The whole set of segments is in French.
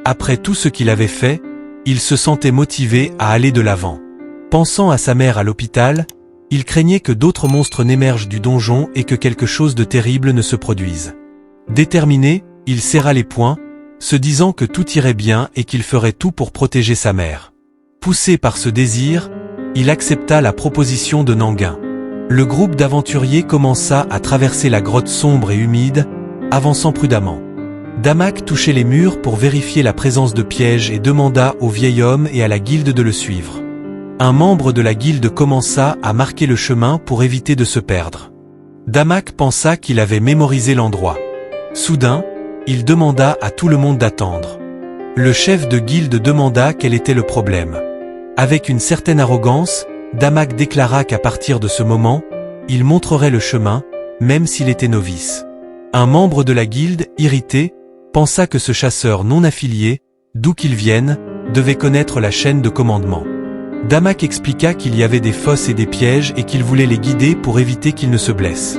Après tout ce qu'il avait fait, il se sentait motivé à aller de l'avant. Pensant à sa mère à l'hôpital, il craignait que d'autres monstres n'émergent du donjon et que quelque chose de terrible ne se produise. Déterminé, il serra les poings, se disant que tout irait bien et qu'il ferait tout pour protéger sa mère. Poussé par ce désir, il accepta la proposition de Nanguin. Le groupe d'aventuriers commença à traverser la grotte sombre et humide, avançant prudemment. Damak touchait les murs pour vérifier la présence de pièges et demanda au vieil homme et à la guilde de le suivre. Un membre de la guilde commença à marquer le chemin pour éviter de se perdre. Damak pensa qu'il avait mémorisé l'endroit. Soudain, il demanda à tout le monde d'attendre. Le chef de guilde demanda quel était le problème. Avec une certaine arrogance, Damak déclara qu'à partir de ce moment, il montrerait le chemin, même s'il était novice. Un membre de la guilde, irrité, pensa que ce chasseur non affilié, d'où qu'il vienne, devait connaître la chaîne de commandement. Damak expliqua qu'il y avait des fosses et des pièges et qu'il voulait les guider pour éviter qu'ils ne se blessent.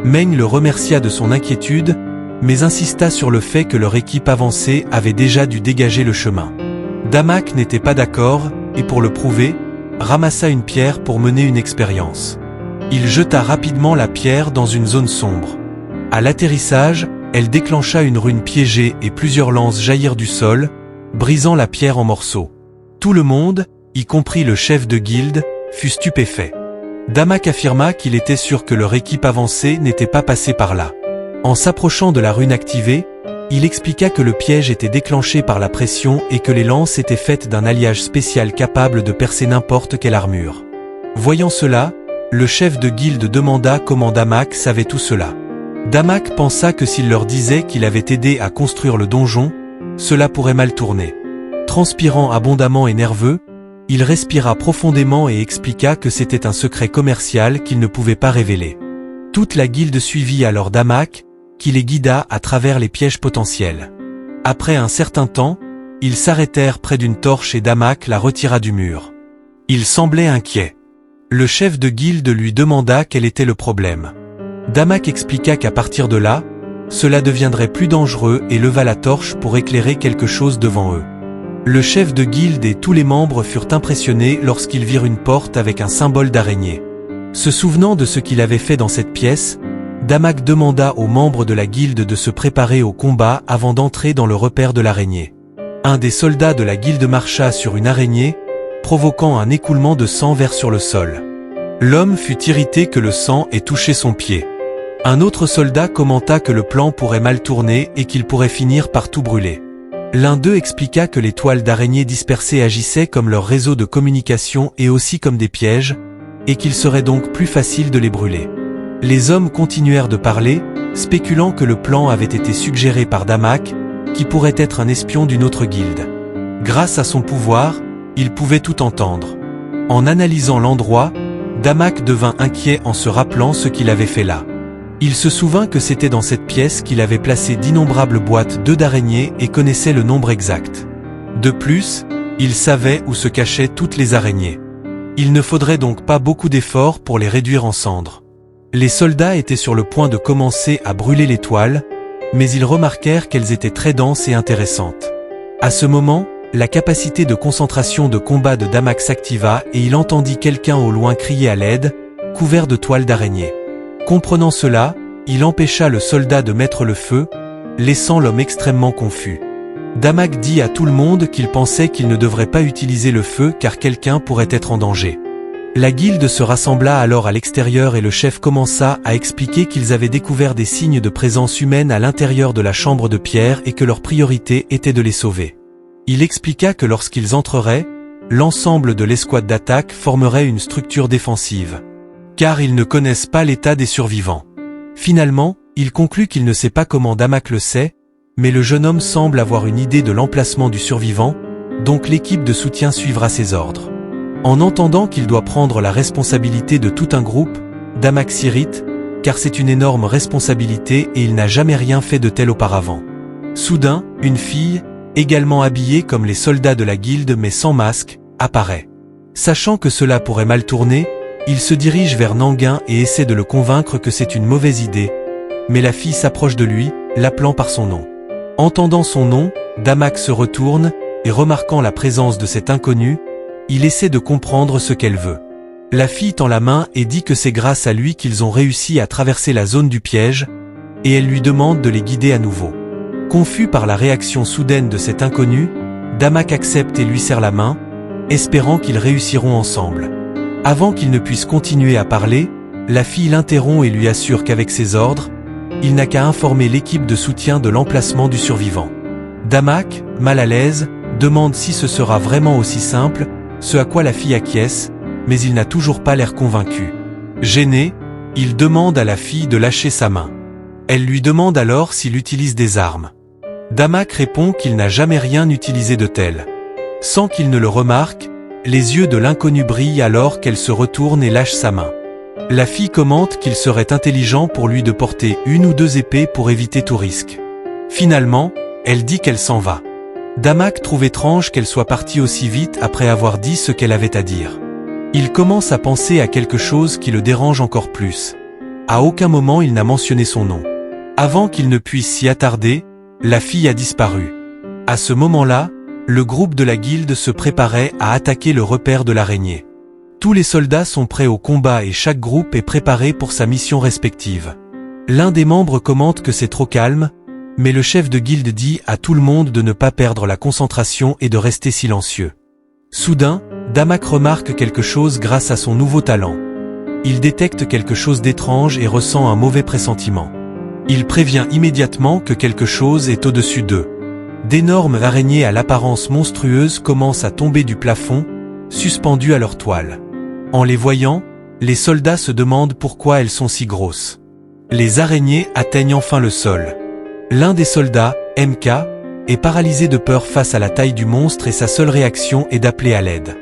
Meng le remercia de son inquiétude, mais insista sur le fait que leur équipe avancée avait déjà dû dégager le chemin. Damak n'était pas d'accord, et pour le prouver, ramassa une pierre pour mener une expérience. Il jeta rapidement la pierre dans une zone sombre. À l'atterrissage, elle déclencha une rune piégée et plusieurs lances jaillirent du sol, brisant la pierre en morceaux. Tout le monde, y compris le chef de guilde, fut stupéfait. Damak affirma qu'il était sûr que leur équipe avancée n'était pas passée par là. En s'approchant de la rune activée, il expliqua que le piège était déclenché par la pression et que les lances étaient faites d'un alliage spécial capable de percer n'importe quelle armure. Voyant cela, le chef de guilde demanda comment Damak savait tout cela. Damak pensa que s'il leur disait qu'il avait aidé à construire le donjon, cela pourrait mal tourner. Transpirant abondamment et nerveux, il respira profondément et expliqua que c'était un secret commercial qu'il ne pouvait pas révéler. Toute la guilde suivit alors Damak, qui les guida à travers les pièges potentiels. Après un certain temps, ils s'arrêtèrent près d'une torche et Damak la retira du mur. Il semblait inquiet. Le chef de guilde lui demanda quel était le problème. Damak expliqua qu'à partir de là, cela deviendrait plus dangereux et leva la torche pour éclairer quelque chose devant eux. Le chef de guilde et tous les membres furent impressionnés lorsqu'ils virent une porte avec un symbole d'araignée. Se souvenant de ce qu'il avait fait dans cette pièce, Damak demanda aux membres de la guilde de se préparer au combat avant d'entrer dans le repère de l'araignée. Un des soldats de la guilde marcha sur une araignée, provoquant un écoulement de sang vers sur le sol. L'homme fut irrité que le sang ait touché son pied. Un autre soldat commenta que le plan pourrait mal tourner et qu'il pourrait finir par tout brûler. L'un d'eux expliqua que les toiles d'araignée dispersées agissaient comme leur réseau de communication et aussi comme des pièges, et qu'il serait donc plus facile de les brûler. Les hommes continuèrent de parler, spéculant que le plan avait été suggéré par Damak, qui pourrait être un espion d'une autre guilde. Grâce à son pouvoir, il pouvait tout entendre. En analysant l'endroit, Damak devint inquiet en se rappelant ce qu'il avait fait là. Il se souvint que c'était dans cette pièce qu'il avait placé d'innombrables boîtes d'œufs d'araignées et connaissait le nombre exact. De plus, il savait où se cachaient toutes les araignées. Il ne faudrait donc pas beaucoup d'efforts pour les réduire en cendres. Les soldats étaient sur le point de commencer à brûler les toiles, mais ils remarquèrent qu'elles étaient très denses et intéressantes. À ce moment, la capacité de concentration de combat de Damak s'activa et il entendit quelqu'un au loin crier à l'aide, couvert de toiles d'araignée. Comprenant cela, il empêcha le soldat de mettre le feu, laissant l'homme extrêmement confus. Damak dit à tout le monde qu'il pensait qu'il ne devrait pas utiliser le feu car quelqu'un pourrait être en danger. La guilde se rassembla alors à l'extérieur et le chef commença à expliquer qu'ils avaient découvert des signes de présence humaine à l'intérieur de la chambre de pierre et que leur priorité était de les sauver. Il expliqua que lorsqu'ils entreraient, l'ensemble de l'escouade d'attaque formerait une structure défensive. Car ils ne connaissent pas l'état des survivants. Finalement, il conclut qu'il ne sait pas comment Damak le sait, mais le jeune homme semble avoir une idée de l'emplacement du survivant, donc l'équipe de soutien suivra ses ordres. En entendant qu'il doit prendre la responsabilité de tout un groupe, Damak s'irrite, car c'est une énorme responsabilité et il n'a jamais rien fait de tel auparavant. Soudain, une fille, également habillée comme les soldats de la guilde mais sans masque, apparaît. Sachant que cela pourrait mal tourner, il se dirige vers Nanguin et essaie de le convaincre que c'est une mauvaise idée, mais la fille s'approche de lui, l'appelant par son nom. Entendant son nom, Damak se retourne, et remarquant la présence de cet inconnu, il essaie de comprendre ce qu'elle veut. La fille tend la main et dit que c'est grâce à lui qu'ils ont réussi à traverser la zone du piège, et elle lui demande de les guider à nouveau. Confus par la réaction soudaine de cet inconnu, Damak accepte et lui serre la main, espérant qu'ils réussiront ensemble. Avant qu'il ne puisse continuer à parler, la fille l'interrompt et lui assure qu'avec ses ordres, il n'a qu'à informer l'équipe de soutien de l'emplacement du survivant. Damak, mal à l'aise, demande si ce sera vraiment aussi simple, ce à quoi la fille acquiesce, mais il n'a toujours pas l'air convaincu. Gêné, il demande à la fille de lâcher sa main. Elle lui demande alors s'il utilise des armes. Damak répond qu'il n'a jamais rien utilisé de tel. Sans qu'il ne le remarque, les yeux de l'inconnu brillent alors qu'elle se retourne et lâche sa main. La fille commente qu'il serait intelligent pour lui de porter 1 ou 2 épées pour éviter tout risque. Finalement, elle dit qu'elle s'en va. Damak trouve étrange qu'elle soit partie aussi vite après avoir dit ce qu'elle avait à dire. Il commence à penser à quelque chose qui le dérange encore plus. À aucun moment il n'a mentionné son nom. Avant qu'il ne puisse s'y attarder, la fille a disparu. À ce moment-là, le groupe de la guilde se préparait à attaquer le repère de l'araignée. Tous les soldats sont prêts au combat et chaque groupe est préparé pour sa mission respective. L'un des membres commente que c'est trop calme, mais le chef de guilde dit à tout le monde de ne pas perdre la concentration et de rester silencieux. Soudain, Damak remarque quelque chose grâce à son nouveau talent. Il détecte quelque chose d'étrange et ressent un mauvais pressentiment. Il prévient immédiatement que quelque chose est au-dessus d'eux. D'énormes araignées à l'apparence monstrueuse commencent à tomber du plafond, suspendues à leur toile. En les voyant, les soldats se demandent pourquoi elles sont si grosses. Les araignées atteignent enfin le sol. L'un des soldats, MK, est paralysé de peur face à la taille du monstre et sa seule réaction est d'appeler à l'aide.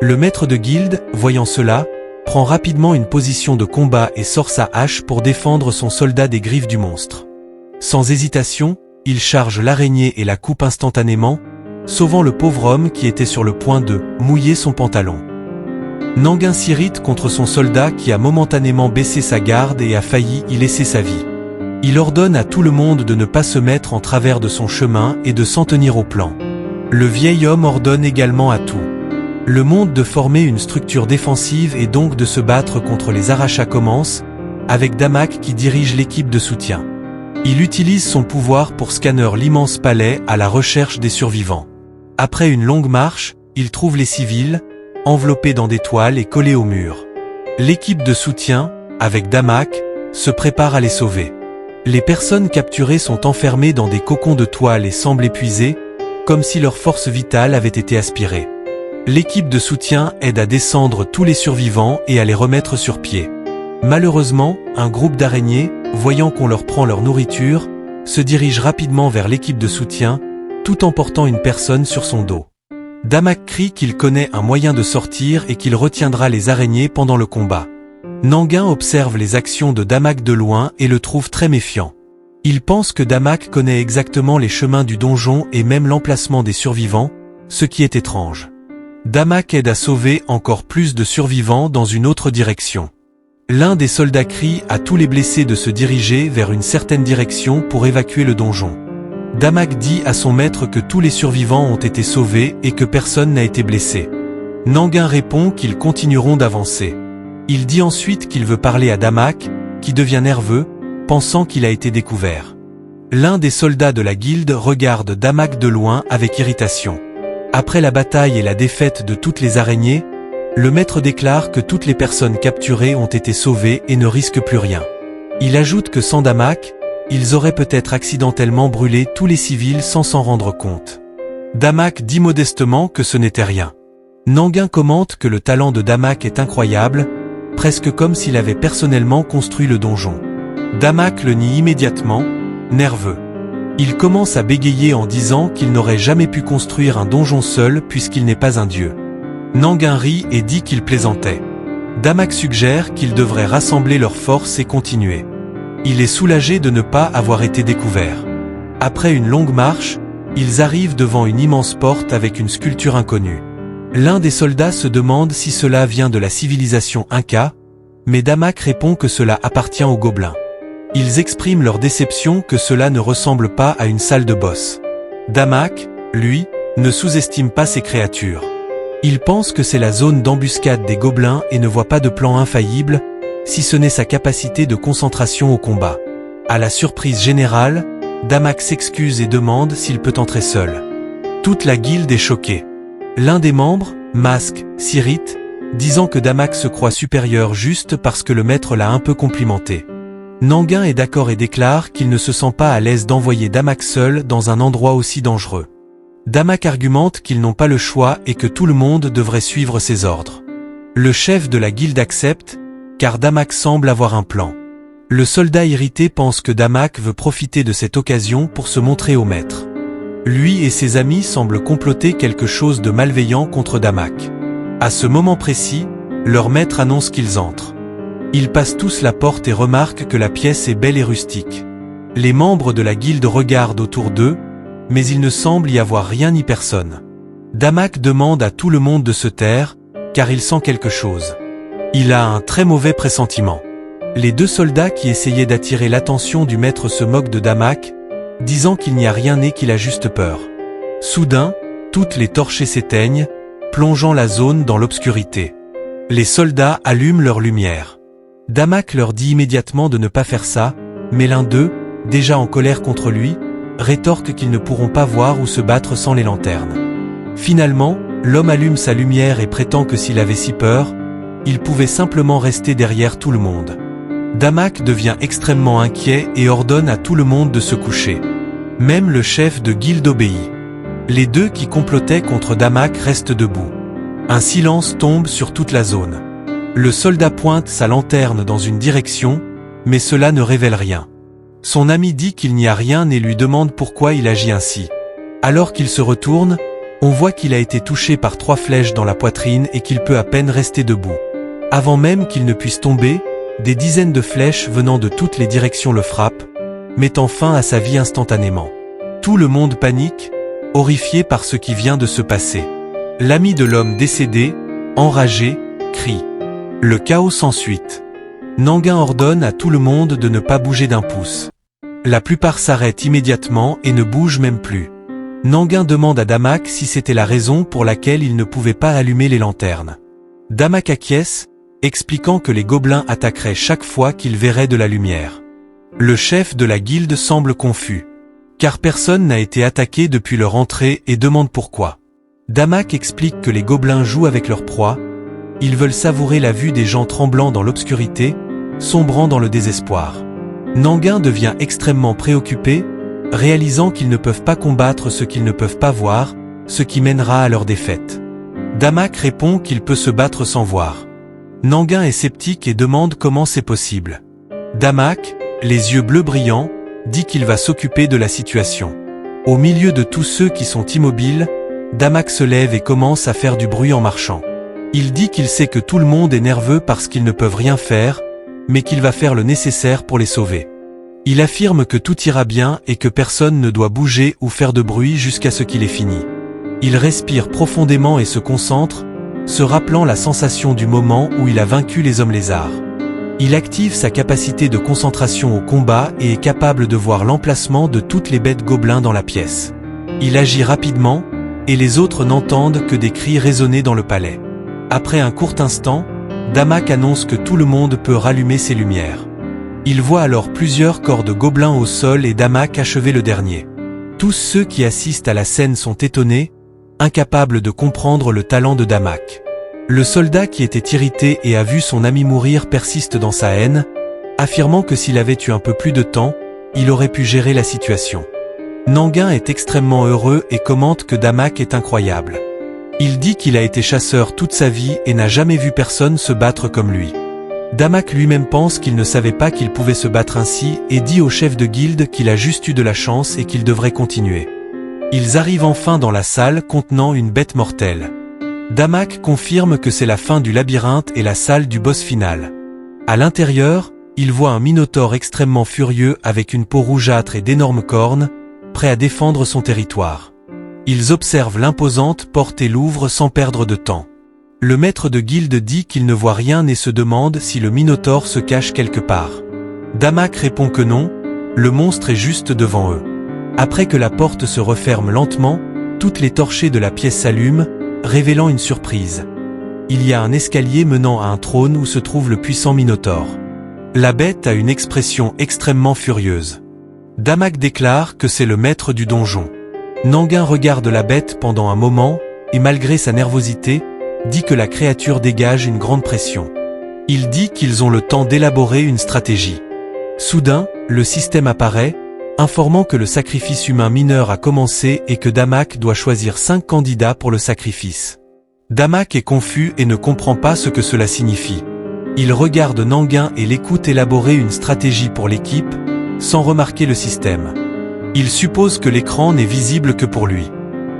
Le maître de guilde, voyant cela, prend rapidement une position de combat et sort sa hache pour défendre son soldat des griffes du monstre. Sans hésitation, il charge l'araignée et la coupe instantanément, sauvant le pauvre homme qui était sur le point de mouiller son pantalon. Nanguin s'irrite contre son soldat qui a momentanément baissé sa garde et a failli y laisser sa vie. Il ordonne à tout le monde de ne pas se mettre en travers de son chemin et de s'en tenir au plan. Le vieil homme ordonne également à tout le monde de former une structure défensive et donc de se battre contre les arachas commence, avec Damak qui dirige l'équipe de soutien. Il utilise son pouvoir pour scanner l'immense palais à la recherche des survivants. Après une longue marche, il trouve les civils, enveloppés dans des toiles et collés au mur. L'équipe de soutien, avec Damak, se prépare à les sauver. Les personnes capturées sont enfermées dans des cocons de toile et semblent épuisées, comme si leur force vitale avait été aspirée. L'équipe de soutien aide à descendre tous les survivants et à les remettre sur pied. Malheureusement, un groupe d'araignées, voyant qu'on leur prend leur nourriture, se dirige rapidement vers l'équipe de soutien, tout en portant une personne sur son dos. Damak crie qu'il connaît un moyen de sortir et qu'il retiendra les araignées pendant le combat. Nanguin observe les actions de Damak de loin et le trouve très méfiant. Il pense que Damak connaît exactement les chemins du donjon et même l'emplacement des survivants, ce qui est étrange. Damak aide à sauver encore plus de survivants dans une autre direction. L'un des soldats crie à tous les blessés de se diriger vers une certaine direction pour évacuer le donjon. Damak dit à son maître que tous les survivants ont été sauvés et que personne n'a été blessé. Nanguin répond qu'ils continueront d'avancer. Il dit ensuite qu'il veut parler à Damak, qui devient nerveux, pensant qu'il a été découvert. L'un des soldats de la guilde regarde Damak de loin avec irritation. Après la bataille et la défaite de toutes les araignées, le maître déclare que toutes les personnes capturées ont été sauvées et ne risquent plus rien. Il ajoute que sans Damak, ils auraient peut-être accidentellement brûlé tous les civils sans s'en rendre compte. Damak dit modestement que ce n'était rien. Nanguin commente que le talent de Damak est incroyable, presque comme s'il avait personnellement construit le donjon. Damak le nie immédiatement, nerveux. Il commence à bégayer en disant qu'il n'aurait jamais pu construire un donjon seul puisqu'il n'est pas un dieu. Nanguin rit et dit qu'il plaisantait. Damak suggère qu'ils devraient rassembler leurs forces et continuer. Il est soulagé de ne pas avoir été découvert. Après une longue marche, ils arrivent devant une immense porte avec une sculpture inconnue. L'un des soldats se demande si cela vient de la civilisation Inca, mais Damak répond que cela appartient aux gobelins. Ils expriment leur déception que cela ne ressemble pas à une salle de boss. Damak, lui, ne sous-estime pas ces créatures. Il pense que c'est la zone d'embuscade des gobelins et ne voit pas de plan infaillible, si ce n'est sa capacité de concentration au combat. À la surprise générale, Damak s'excuse et demande s'il peut entrer seul. Toute la guilde est choquée. L'un des membres, Masque, s'irrite, disant que Damak se croit supérieur juste parce que le maître l'a un peu complimenté. Nanguin est d'accord et déclare qu'il ne se sent pas à l'aise d'envoyer Damak seul dans un endroit aussi dangereux. Damak argumente qu'ils n'ont pas le choix et que tout le monde devrait suivre ses ordres. Le chef de la guilde accepte, car Damak semble avoir un plan. Le soldat irrité pense que Damak veut profiter de cette occasion pour se montrer au maître. Lui et ses amis semblent comploter quelque chose de malveillant contre Damak. À ce moment précis, leur maître annonce qu'ils entrent. Ils passent tous la porte et remarquent que la pièce est belle et rustique. Les membres de la guilde regardent autour d'eux, mais il ne semble y avoir rien ni personne. Damak demande à tout le monde de se taire, car il sent quelque chose. Il a un très mauvais pressentiment. Les deux soldats qui essayaient d'attirer l'attention du maître se moquent de Damak, disant qu'il n'y a rien et qu'il a juste peur. Soudain, toutes les torchées s'éteignent, plongeant la zone dans l'obscurité. Les soldats allument leurs lumières. Damak leur dit immédiatement de ne pas faire ça, mais l'un d'eux, déjà en colère contre lui, rétorque qu'ils ne pourront pas voir ou se battre sans les lanternes. Finalement, l'homme allume sa lumière et prétend que s'il avait si peur, il pouvait simplement rester derrière tout le monde. Damak devient extrêmement inquiet et ordonne à tout le monde de se coucher. Même le chef de guilde obéit. Les deux qui complotaient contre Damak restent debout. Un silence tombe sur toute la zone. Le soldat pointe sa lanterne dans une direction, mais cela ne révèle rien. Son ami dit qu'il n'y a rien et lui demande pourquoi il agit ainsi. Alors qu'il se retourne, on voit qu'il a été touché par 3 flèches dans la poitrine et qu'il peut à peine rester debout. Avant même qu'il ne puisse tomber, des dizaines de flèches venant de toutes les directions le frappent, mettant fin à sa vie instantanément. Tout le monde panique, horrifié par ce qui vient de se passer. L'ami de l'homme décédé, enragé, crie. Le chaos s'ensuit. Nanguin ordonne à tout le monde de ne pas bouger d'un pouce. La plupart s'arrêtent immédiatement et ne bougent même plus. Nanguin demande à Damak si c'était la raison pour laquelle il ne pouvait pas allumer les lanternes. Damak acquiesce, expliquant que les gobelins attaqueraient chaque fois qu'ils verraient de la lumière. Le chef de la guilde semble confus, car personne n'a été attaqué depuis leur entrée et demande pourquoi. Damak explique que les gobelins jouent avec leur proie, ils veulent savourer la vue des gens tremblants dans l'obscurité, sombrant dans le désespoir. Nanguin devient extrêmement préoccupé, réalisant qu'ils ne peuvent pas combattre ce qu'ils ne peuvent pas voir, ce qui mènera à leur défaite. Damak répond qu'il peut se battre sans voir. Nanguin est sceptique et demande comment c'est possible. Damak, les yeux bleus brillants, dit qu'il va s'occuper de la situation. Au milieu de tous ceux qui sont immobiles, Damak se lève et commence à faire du bruit en marchant. Il dit qu'il sait que tout le monde est nerveux parce qu'ils ne peuvent rien faire, mais qu'il va faire le nécessaire pour les sauver. Il affirme que tout ira bien et que personne ne doit bouger ou faire de bruit jusqu'à ce qu'il ait fini. Il respire profondément et se concentre, se rappelant la sensation du moment où il a vaincu les hommes lézards. Il active sa capacité de concentration au combat et est capable de voir l'emplacement de toutes les bêtes gobelins dans la pièce. Il agit rapidement, et les autres n'entendent que des cris résonner dans le palais. Après un court instant, Damak annonce que tout le monde peut rallumer ses lumières. Il voit alors plusieurs corps de gobelins au sol et Damak achever le dernier. Tous ceux qui assistent à la scène sont étonnés, incapables de comprendre le talent de Damak. Le soldat qui était irrité et a vu son ami mourir persiste dans sa haine, affirmant que s'il avait eu un peu plus de temps, il aurait pu gérer la situation. Nanguin est extrêmement heureux et commente que Damak est incroyable. Il dit qu'il a été chasseur toute sa vie et n'a jamais vu personne se battre comme lui. Damak lui-même pense qu'il ne savait pas qu'il pouvait se battre ainsi et dit au chef de guilde qu'il a juste eu de la chance et qu'il devrait continuer. Ils arrivent enfin dans la salle contenant une bête mortelle. Damak confirme que c'est la fin du labyrinthe et la salle du boss final. À l'intérieur, il voit un minotaure extrêmement furieux avec une peau rougeâtre et d'énormes cornes, prêt à défendre son territoire. Ils observent l'imposante porte et l'ouvrent sans perdre de temps. Le maître de guilde dit qu'il ne voit rien et se demande si le minotaure se cache quelque part. Damak répond que non, le monstre est juste devant eux. Après que la porte se referme lentement, toutes les torchées de la pièce s'allument, révélant une surprise. Il y a un escalier menant à un trône où se trouve le puissant Minotaure. La bête a une expression extrêmement furieuse. Damak déclare que c'est le maître du donjon. Nanguin regarde la bête pendant un moment, et malgré sa nervosité, dit que la créature dégage une grande pression. Il dit qu'ils ont le temps d'élaborer une stratégie. Soudain, le système apparaît, informant que le sacrifice humain mineur a commencé et que Damak doit choisir 5 candidats pour le sacrifice. Damak est confus et ne comprend pas ce que cela signifie. Il regarde Nanguin et l'écoute élaborer une stratégie pour l'équipe, sans remarquer le système. Il suppose que l'écran n'est visible que pour lui.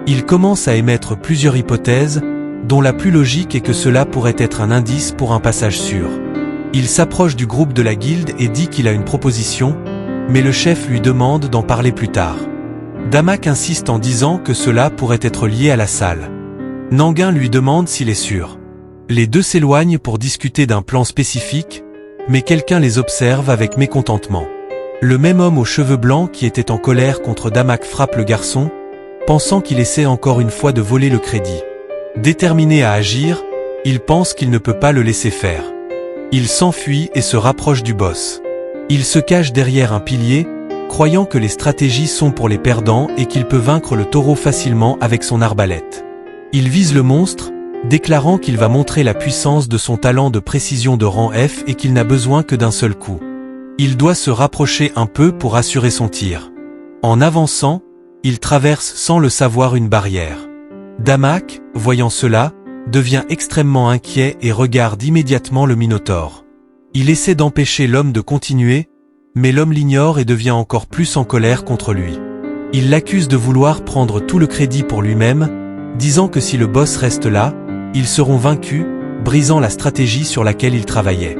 Il commence à émettre plusieurs hypothèses, dont la plus logique est que cela pourrait être un indice pour un passage sûr. Il s'approche du groupe de la guilde et dit qu'il a une proposition, mais le chef lui demande d'en parler plus tard. Damak insiste en disant que cela pourrait être lié à la salle. Nanguin lui demande s'il est sûr. Les deux s'éloignent pour discuter d'un plan spécifique, mais quelqu'un les observe avec mécontentement. Le même homme aux cheveux blancs qui était en colère contre Damak frappe le garçon, pensant qu'il essaie encore une fois de voler le crédit. Déterminé à agir, il pense qu'il ne peut pas le laisser faire. Il s'enfuit et se rapproche du boss. Il se cache derrière un pilier, croyant que les stratégies sont pour les perdants et qu'il peut vaincre le taureau facilement avec son arbalète. Il vise le monstre, déclarant qu'il va montrer la puissance de son talent de précision de rang F et qu'il n'a besoin que d'un seul coup. Il doit se rapprocher un peu pour assurer son tir. En avançant, il traverse sans le savoir une barrière. Damak, voyant cela, devient extrêmement inquiet et regarde immédiatement le Minotaure. Il essaie d'empêcher l'homme de continuer, mais l'homme l'ignore et devient encore plus en colère contre lui. Il l'accuse de vouloir prendre tout le crédit pour lui-même, disant que si le boss reste là, ils seront vaincus, brisant la stratégie sur laquelle il travaillait.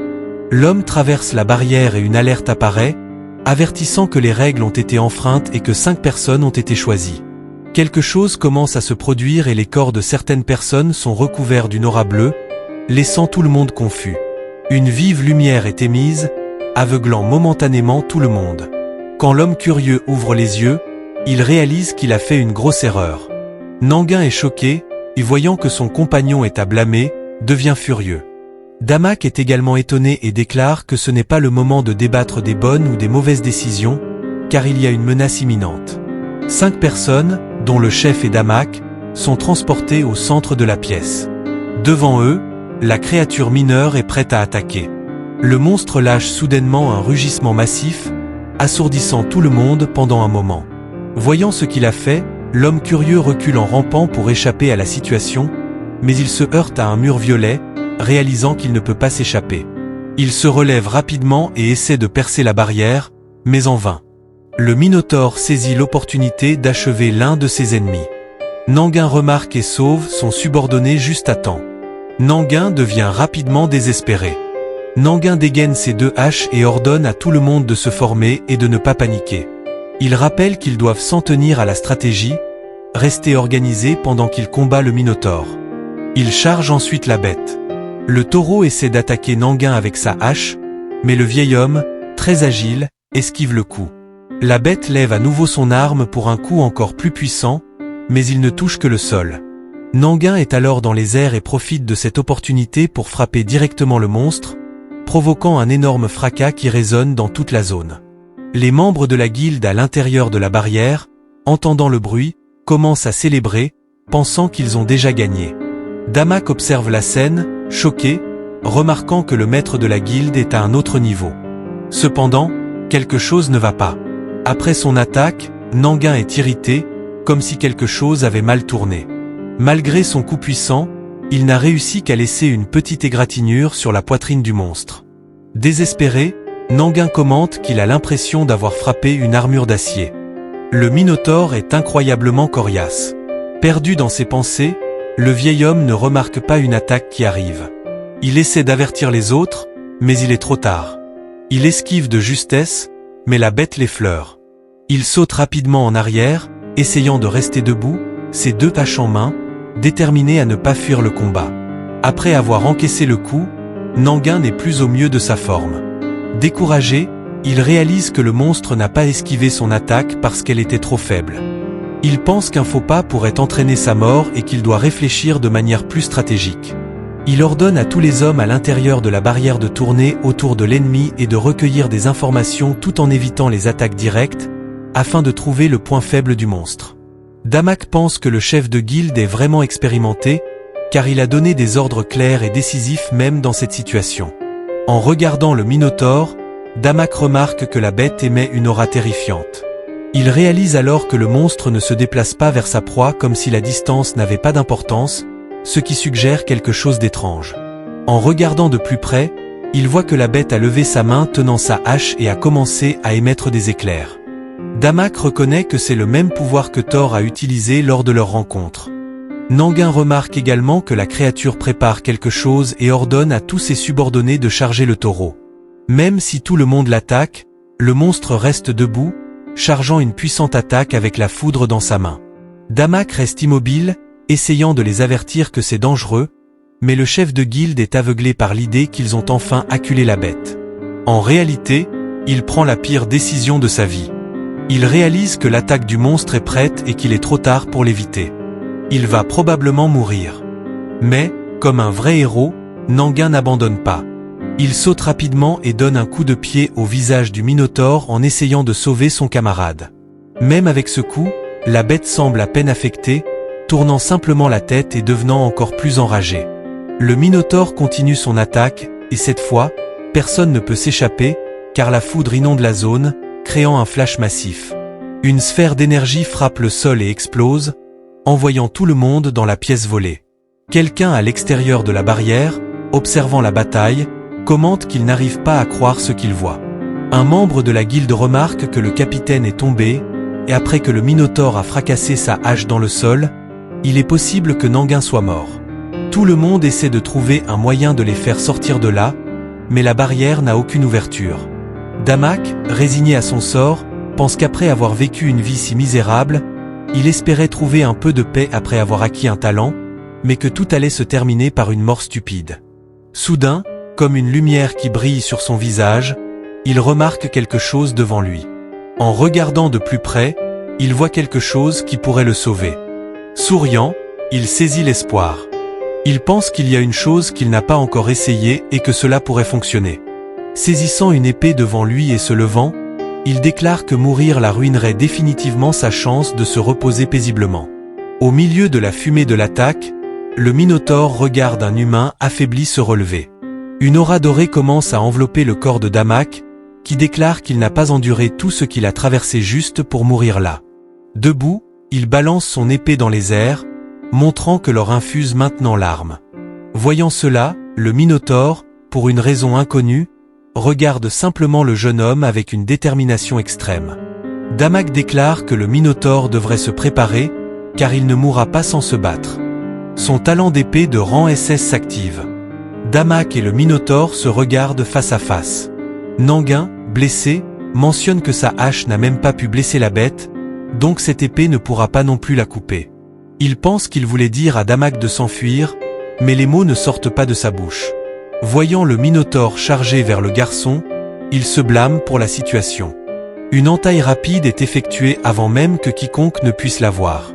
L'homme traverse la barrière et une alerte apparaît, avertissant que les règles ont été enfreintes et que 5 personnes ont été choisies. Quelque chose commence à se produire et les corps de certaines personnes sont recouverts d'une aura bleue, laissant tout le monde confus. Une vive lumière est émise, aveuglant momentanément tout le monde. Quand l'homme curieux ouvre les yeux, il réalise qu'il a fait une grosse erreur. Nanguin est choqué, et voyant que son compagnon est à blâmer, devient furieux. Damak est également étonné et déclare que ce n'est pas le moment de débattre des bonnes ou des mauvaises décisions, car il y a une menace imminente. 5 personnes, dont le chef et Damak, sont transportées au centre de la pièce. Devant eux, la créature mineure est prête à attaquer. Le monstre lâche soudainement un rugissement massif, assourdissant tout le monde pendant un moment. Voyant ce qu'il a fait, l'homme curieux recule en rampant pour échapper à la situation, mais il se heurte à un mur violet, réalisant qu'il ne peut pas s'échapper. Il se relève rapidement et essaie de percer la barrière, mais en vain. Le Minotaure saisit l'opportunité d'achever l'un de ses ennemis. Nanguin remarque et sauve son subordonné juste à temps. Nanguin devient rapidement désespéré. Nanguin dégaine ses 2 haches et ordonne à tout le monde de se former et de ne pas paniquer. Il rappelle qu'ils doivent s'en tenir à la stratégie, rester organisés pendant qu'il combat le Minotaure. Il charge ensuite la bête. Le taureau essaie d'attaquer Nanguin avec sa hache, mais le vieil homme, très agile, esquive le coup. La bête lève à nouveau son arme pour un coup encore plus puissant, mais il ne touche que le sol. Nanguin est alors dans les airs et profite de cette opportunité pour frapper directement le monstre, provoquant un énorme fracas qui résonne dans toute la zone. Les membres de la guilde à l'intérieur de la barrière, entendant le bruit, commencent à célébrer, pensant qu'ils ont déjà gagné. Damak observe la scène, choqué, remarquant que le maître de la guilde est à un autre niveau. Cependant, quelque chose ne va pas. Après son attaque, Nanguin est irrité, comme si quelque chose avait mal tourné. Malgré son coup puissant, il n'a réussi qu'à laisser une petite égratignure sur la poitrine du monstre. Désespéré, Nanguin commente qu'il a l'impression d'avoir frappé une armure d'acier. Le Minotaure est incroyablement coriace. Perdu dans ses pensées, le vieil homme ne remarque pas une attaque qui arrive. Il essaie d'avertir les autres, mais il est trop tard. Il esquive de justesse, mais la bête l'effleure. Il saute rapidement en arrière, essayant de rester debout, ses 2 haches en main, déterminé à ne pas fuir le combat. Après avoir encaissé le coup, Nanguin n'est plus au mieux de sa forme. Découragé, il réalise que le monstre n'a pas esquivé son attaque parce qu'elle était trop faible. Il pense qu'un faux pas pourrait entraîner sa mort et qu'il doit réfléchir de manière plus stratégique. Il ordonne à tous les hommes à l'intérieur de la barrière de tourner autour de l'ennemi et de recueillir des informations tout en évitant les attaques directes, afin de trouver le point faible du monstre. Damak pense que le chef de guilde est vraiment expérimenté, car il a donné des ordres clairs et décisifs même dans cette situation. En regardant le Minotaure, Damak remarque que la bête émet une aura terrifiante. Il réalise alors que le monstre ne se déplace pas vers sa proie comme si la distance n'avait pas d'importance, ce qui suggère quelque chose d'étrange. En regardant de plus près, il voit que la bête a levé sa main tenant sa hache et a commencé à émettre des éclairs. Damak reconnaît que c'est le même pouvoir que Thor a utilisé lors de leur rencontre. Nanguin remarque également que la créature prépare quelque chose et ordonne à tous ses subordonnés de charger le taureau. Même si tout le monde l'attaque, le monstre reste debout, chargeant une puissante attaque avec la foudre dans sa main. Damak reste immobile, essayant de les avertir que c'est dangereux, mais le chef de guilde est aveuglé par l'idée qu'ils ont enfin acculé la bête. En réalité, il prend la pire décision de sa vie. Il réalise que l'attaque du monstre est prête et qu'il est trop tard pour l'éviter. Il va probablement mourir. Mais, comme un vrai héros, Nanguin n'abandonne pas. Il saute rapidement et donne un coup de pied au visage du Minotaure en essayant de sauver son camarade. Même avec ce coup, la bête semble à peine affectée, tournant simplement la tête et devenant encore plus enragée. Le Minotaure continue son attaque, et cette fois, personne ne peut s'échapper, car la foudre inonde la zone, créant un flash massif. Une sphère d'énergie frappe le sol et explose, envoyant tout le monde dans la pièce volée. Quelqu'un à l'extérieur de la barrière, observant la bataille, commente qu'il n'arrive pas à croire ce qu'il voit. Un membre de la guilde remarque que le capitaine est tombé, et après que le Minotaure a fracassé sa hache dans le sol, il est possible que Nanguin soit mort. Tout le monde essaie de trouver un moyen de les faire sortir de là, mais la barrière n'a aucune ouverture. Damak, résigné à son sort, pense qu'après avoir vécu une vie si misérable, il espérait trouver un peu de paix après avoir acquis un talent, mais que tout allait se terminer par une mort stupide. Soudain, comme une lumière qui brille sur son visage, il remarque quelque chose devant lui. En regardant de plus près, il voit quelque chose qui pourrait le sauver. Souriant, il saisit l'espoir. Il pense qu'il y a une chose qu'il n'a pas encore essayée et que cela pourrait fonctionner. Saisissant une épée devant lui et se levant, il déclare que mourir la ruinerait définitivement sa chance de se reposer paisiblement. Au milieu de la fumée de l'attaque, le Minotaure regarde un humain affaibli se relever. Une aura dorée commence à envelopper le corps de Damak, qui déclare qu'il n'a pas enduré tout ce qu'il a traversé juste pour mourir là. Debout, il balance son épée dans les airs, montrant que leur infuse maintenant l'arme. Voyant cela, le Minotaure, pour une raison inconnue, regarde simplement le jeune homme avec une détermination extrême. Damak déclare que le Minotaure devrait se préparer, car il ne mourra pas sans se battre. Son talent d'épée de rang SS s'active. Damak et le Minotaure se regardent face à face. Nanguin, blessé, mentionne que sa hache n'a même pas pu blesser la bête, donc cette épée ne pourra pas non plus la couper. Il pense qu'il voulait dire à Damak de s'enfuir, mais les mots ne sortent pas de sa bouche. Voyant le Minotaure charger vers le garçon, il se blâme pour la situation. Une entaille rapide est effectuée avant même que quiconque ne puisse la voir.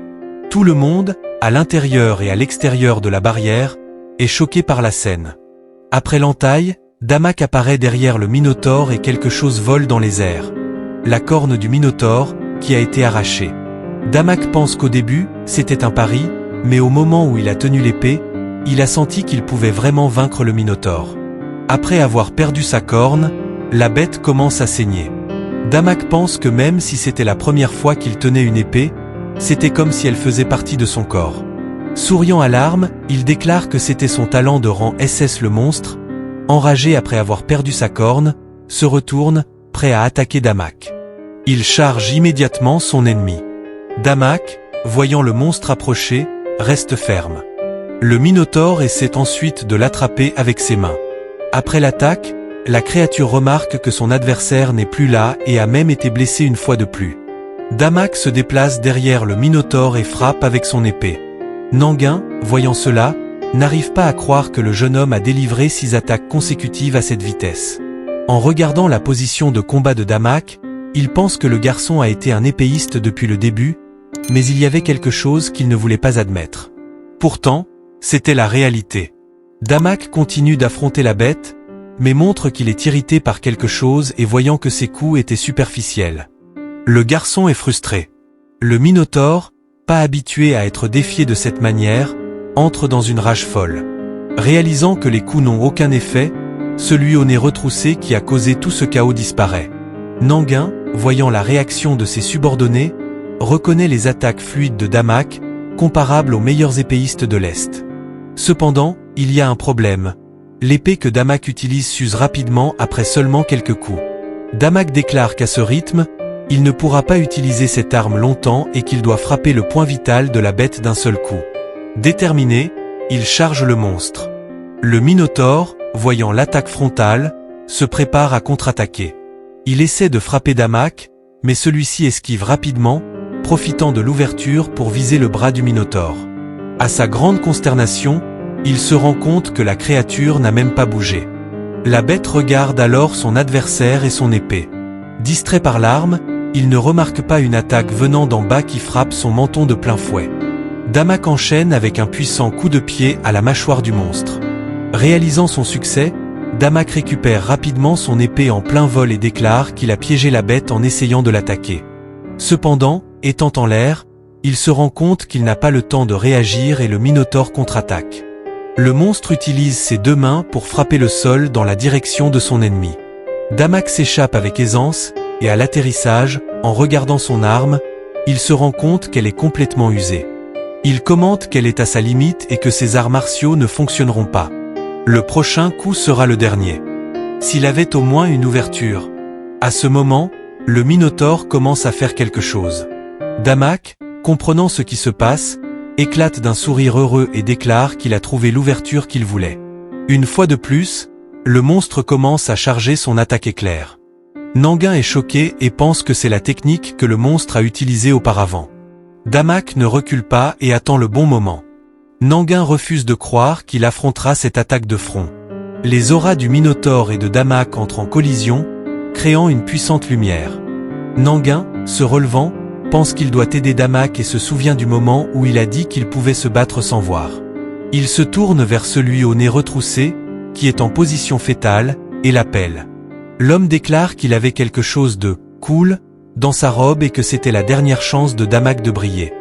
Tout le monde, à l'intérieur et à l'extérieur de la barrière, est choqué par la scène. Après l'entaille, Damak apparaît derrière le Minotaure et quelque chose vole dans les airs. La corne du Minotaure, qui a été arrachée. Damak pense qu'au début, c'était un pari, mais au moment où il a tenu l'épée, il a senti qu'il pouvait vraiment vaincre le Minotaure. Après avoir perdu sa corne, la bête commence à saigner. Damak pense que même si c'était la première fois qu'il tenait une épée, c'était comme si elle faisait partie de son corps. Souriant à l'arme, il déclare que c'était son talent de rang SS le monstre, enragé après avoir perdu sa corne, se retourne, prêt à attaquer Damak. Il charge immédiatement son ennemi. Damak, voyant le monstre approcher, reste ferme. Le Minotaure essaie ensuite de l'attraper avec ses mains. Après l'attaque, la créature remarque que son adversaire n'est plus là et a même été blessé une fois de plus. Damak se déplace derrière le Minotaure et frappe avec son épée. Nanguin, voyant cela, n'arrive pas à croire que le jeune homme a délivré 6 attaques consécutives à cette vitesse. En regardant la position de combat de Damak, il pense que le garçon a été un épéiste depuis le début, mais il y avait quelque chose qu'il ne voulait pas admettre. Pourtant, c'était la réalité. Damak continue d'affronter la bête, mais montre qu'il est irrité par quelque chose et voyant que ses coups étaient superficiels. Le garçon est frustré. Le Minotaure, pas habitué à être défié de cette manière, entre dans une rage folle. Réalisant que les coups n'ont aucun effet, celui au nez retroussé qui a causé tout ce chaos disparaît. Nanguin, voyant la réaction de ses subordonnés, reconnaît les attaques fluides de Damak, comparables aux meilleurs épéistes de l'Est. Cependant, il y a un problème. L'épée que Damak utilise s'use rapidement après seulement quelques coups. Damak déclare qu'à ce rythme, il ne pourra pas utiliser cette arme longtemps et qu'il doit frapper le point vital de la bête d'un seul coup. Déterminé, il charge le monstre. Le Minotaure, voyant l'attaque frontale, se prépare à contre-attaquer. Il essaie de frapper Damak, mais celui-ci esquive rapidement, profitant de l'ouverture pour viser le bras du Minotaure. À sa grande consternation, il se rend compte que la créature n'a même pas bougé. La bête regarde alors son adversaire et son épée. Distrait par l'arme, il ne remarque pas une attaque venant d'en bas qui frappe son menton de plein fouet. Damak enchaîne avec un puissant coup de pied à la mâchoire du monstre. Réalisant son succès, Damak récupère rapidement son épée en plein vol et déclare qu'il a piégé la bête en essayant de l'attaquer. Cependant, étant en l'air, il se rend compte qu'il n'a pas le temps de réagir et le Minotaure contre-attaque. Le monstre utilise ses deux mains pour frapper le sol dans la direction de son ennemi. Damak s'échappe avec aisance, et à l'atterrissage, en regardant son arme, il se rend compte qu'elle est complètement usée. Il commente qu'elle est à sa limite et que ses arts martiaux ne fonctionneront pas. Le prochain coup sera le dernier. S'il avait au moins une ouverture. À ce moment, le Minotaure commence à faire quelque chose. Damak, comprenant ce qui se passe, éclate d'un sourire heureux et déclare qu'il a trouvé l'ouverture qu'il voulait. Une fois de plus, le monstre commence à charger son attaque éclair. Nanguin est choqué et pense que c'est la technique que le monstre a utilisée auparavant. Damak ne recule pas et attend le bon moment. Nanguin refuse de croire qu'il affrontera cette attaque de front. Les auras du Minotaure et de Damak entrent en collision, créant une puissante lumière. Nanguin, se relevant, pense qu'il doit aider Damak et se souvient du moment où il a dit qu'il pouvait se battre sans voir. Il se tourne vers celui au nez retroussé, qui est en position fétale, et l'appelle. L'homme déclare qu'il avait quelque chose de « cool » dans sa robe et que c'était la dernière chance de Damak de briller.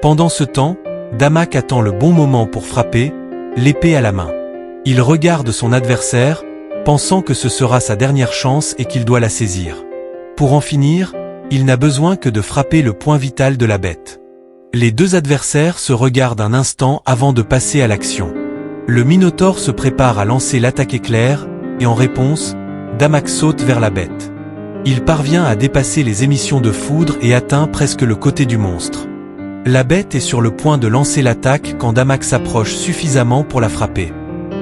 Pendant ce temps, Damak attend le bon moment pour frapper, l'épée à la main. Il regarde son adversaire, pensant que ce sera sa dernière chance et qu'il doit la saisir. Pour en finir, il n'a besoin que de frapper le point vital de la bête. Les deux adversaires se regardent un instant avant de passer à l'action. Le Minotaure se prépare à lancer l'attaque éclair, et en réponse, Damak saute vers la bête. Il parvient à dépasser les émissions de foudre et atteint presque le côté du monstre. La bête est sur le point de lancer l'attaque quand Damak s'approche suffisamment pour la frapper.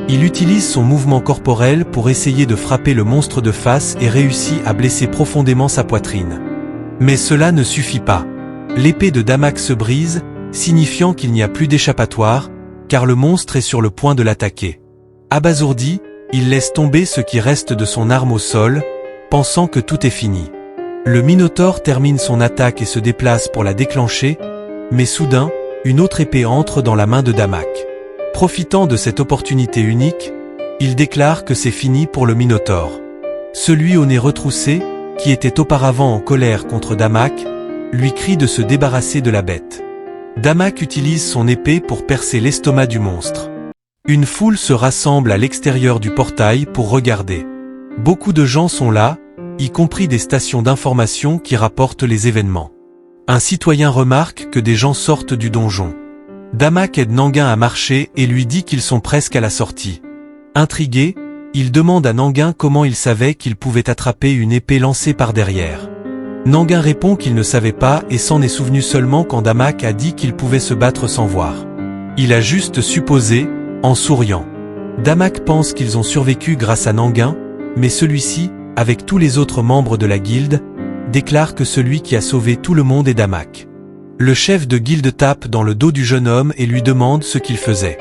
Il utilise son mouvement corporel pour essayer de frapper le monstre de face et réussit à blesser profondément sa poitrine. Mais cela ne suffit pas. L'épée de Damak se brise, signifiant qu'il n'y a plus d'échappatoire, car le monstre est sur le point de l'attaquer. Abasourdi, il laisse tomber ce qui reste de son arme au sol, pensant que tout est fini. Le Minotaure termine son attaque et se déplace pour la déclencher, mais soudain, une autre épée entre dans la main de Damak. Profitant de cette opportunité unique, il déclare que c'est fini pour le Minotaure. Celui au nez retroussé, qui était auparavant en colère contre Damak, lui crie de se débarrasser de la bête. Damak utilise son épée pour percer l'estomac du monstre. Une foule se rassemble à l'extérieur du portail pour regarder. Beaucoup de gens sont là, y compris des stations d'information qui rapportent les événements. Un citoyen remarque que des gens sortent du donjon. Damak aide Nanguin à marcher et lui dit qu'ils sont presque à la sortie. Intrigué, il demande à Nanguin comment il savait qu'il pouvait attraper une épée lancée par derrière. Nanguin répond qu'il ne savait pas et s'en est souvenu seulement quand Damak a dit qu'il pouvait se battre sans voir. Il a juste supposé, en souriant. Damak pense qu'ils ont survécu grâce à Nanguin, mais celui-ci, avec tous les autres membres de la guilde, déclare que celui qui a sauvé tout le monde est Damak. Le chef de guilde tape dans le dos du jeune homme et lui demande ce qu'il faisait.